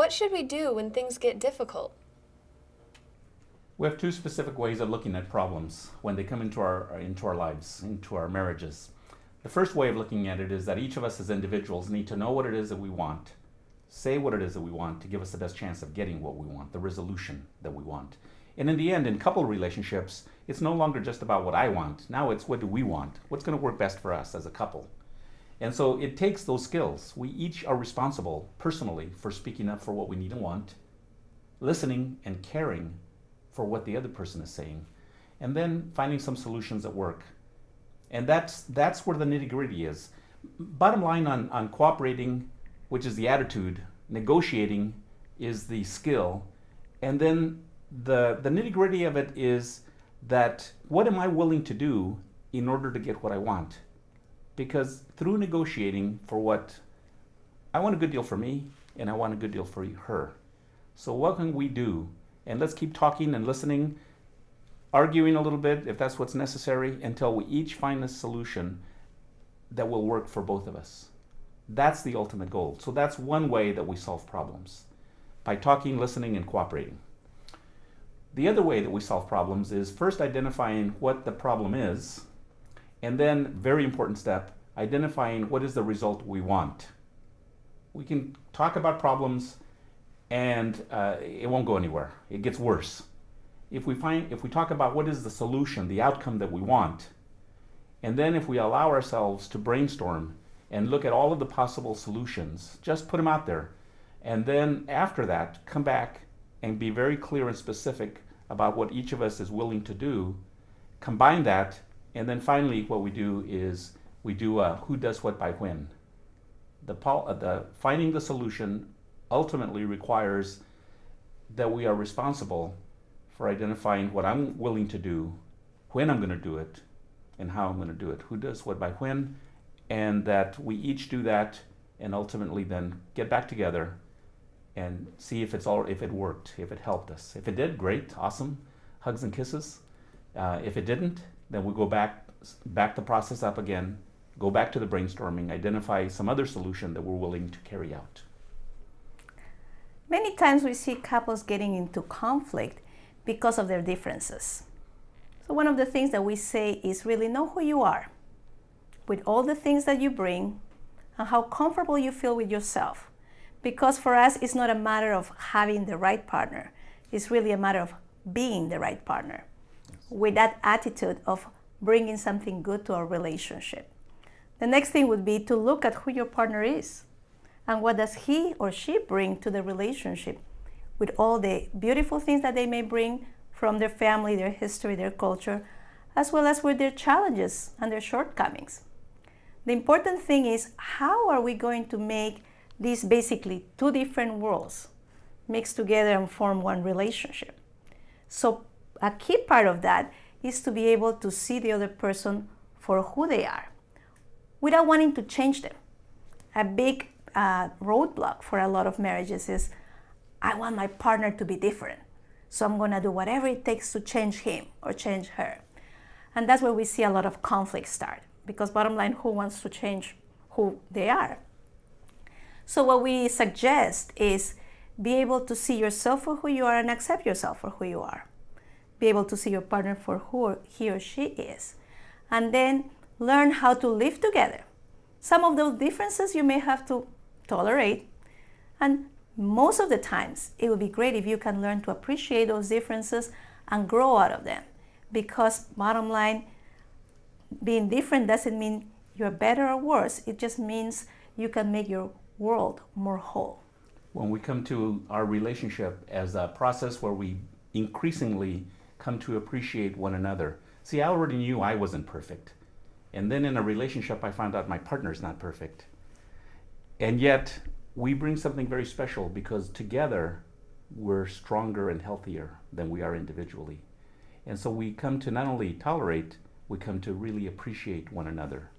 what should we do when things get difficult? We have two specific ways of looking at problems when they come into our lives, into our marriages. The first way of looking at it is that each of us as individuals need to know what it is that we want, say what it is that we want to give us the best chance of getting what we want, the resolution that we want. And in the end, in couple relationships, it's no longer just about what I want. Now it's what do we want? What's going to work best for us as a couple? And so it takes those skills. We each are responsible personally for speaking up for what we need and want, listening and caring for what the other person is saying, and then finding some solutions that work. And that's where the nitty-gritty is. Bottom line on cooperating, which is the attitude, negotiating is the skill, and then the nitty-gritty of it is that what am I willing to do in order to get what I want? Because through negotiating for what I want a good deal for me and I want a good deal for her. So what can we do? And let's keep talking and listening, arguing a little bit if that's what's necessary until we each find a solution that will work for both of us. That's the ultimate goal. So that's one way that we solve problems, by talking, listening, and cooperating. The other way that we solve problems is first identifying what the problem is, and then, very important step, identifying what is the result we want. We can talk about problems and it won't go anywhere. It gets worse. If we talk about what is the solution, the outcome that we want, and then if we allow ourselves to brainstorm and look at all of the possible solutions, just put them out there, and then after that, come back and be very clear and specific about what each of us is willing to do, combine that, and then finally what we do is we do who does what by when. The finding the solution ultimately requires that we are responsible for identifying what I'm willing to do, when I'm going to do it, and how I'm going to do it. Who does what by when, and that we each do that, and ultimately then get back together and see if it worked, if it helped us. If it did, great, awesome, hugs and kisses. If it didn't, then we go back the process up again, go back to the brainstorming, identify some other solution that we're willing to carry out. Many times we see couples getting into conflict because of their differences. So one of the things that we say is really know who you are, with all the things that you bring, and how comfortable you feel with yourself. Because for us, it's not a matter of having the right partner. It's really a matter of being the right partner, with that attitude of bringing something good to our relationship. The next thing would be to look at who your partner is and what does he or she bring to the relationship, with all the beautiful things that they may bring from their family, their history, their culture, as well as with their challenges and their shortcomings. The important thing is, how are we going to make these basically two different worlds mix together and form one relationship? So a key part of that is to be able to see the other person for who they are without wanting to change them. A big roadblock for a lot of marriages is, I want my partner to be different, so I'm going to do whatever it takes to change him or change her. And that's where we see a lot of conflict start, because bottom line, who wants to change who they are? So what we suggest is be able to see yourself for who you are and accept yourself for who you are. Be able to see your partner for who he or she is. And then learn how to live together. Some of those differences you may have to tolerate, and most of the times it would be great if you can learn to appreciate those differences and grow out of them. Because bottom line, being different doesn't mean you're better or worse. It just means you can make your world more whole. When we come to our relationship as a process where we increasingly come to appreciate one another. See, I already knew I wasn't perfect. And then in a relationship, I found out my partner's not perfect. And yet, we bring something very special because together, we're stronger and healthier than we are individually. And so we come to not only tolerate, we come to really appreciate one another.